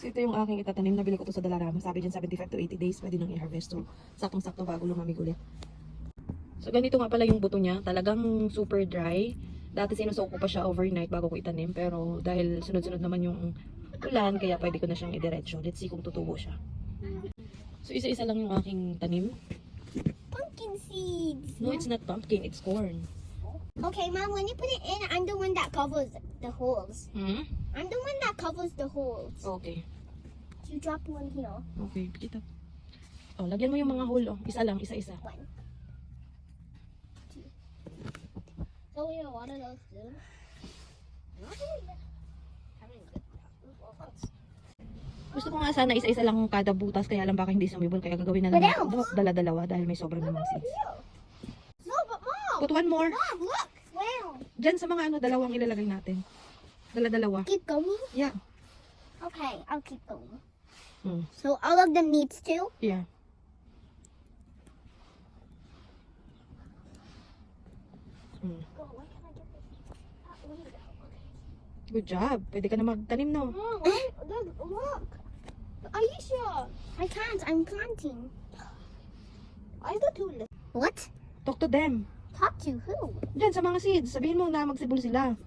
So ito yung aking itatanim. Nabili ko to sa Dalarama. Sabi dyan 75 to 80 days pwede nang i-harvest. So saktong-sakto bago lumamig ulit. So ganito nga pala yung buto niya. Talagang super dry. Dati sinusok ko pa siya overnight bago ko itanim. Pero dahil sunod-sunod naman yung ulan, kaya pwede ko na siyang idiretso. Let's see kung tutubo siya. So isa-isa lang yung aking tanim. Pumpkin seeds. No, it's not pumpkin. It's corn. Okay, Mom, when you put it in, I'm the one that covers the holes. Hmm? I'm the one that covers the holes. Okay. You drop one here. Okay, kita. Oh, lagyan mo yung mga hole. Oh. Isa lang, isa-isa. One. Two. So we have one of those too. Gusto ko nga sana isa-isa lang kada butas, kaya lang baka hindi sumibol, kaya gagawin na lang dala-dalawa dahil may sobrang namang seeds. No, but Mom! Put one more. Mom, look! Wow! Diyan sa mga dalawang ilalagay natin. Dala-dalawa. Keep going? Yeah. Okay, I'll keep going. Hmm. So all of them needs to? Yeah. Hmm. Oh, why can't I get this? Where did it go? Okay. Good job. Pwede ka na magtanim, no? Oh, look! Are you sure? I can't. I'm planting. I got too little. What? Talk to them. Talk to who? Diyan sa mga seeds. Sabihin mo na magsibol sila.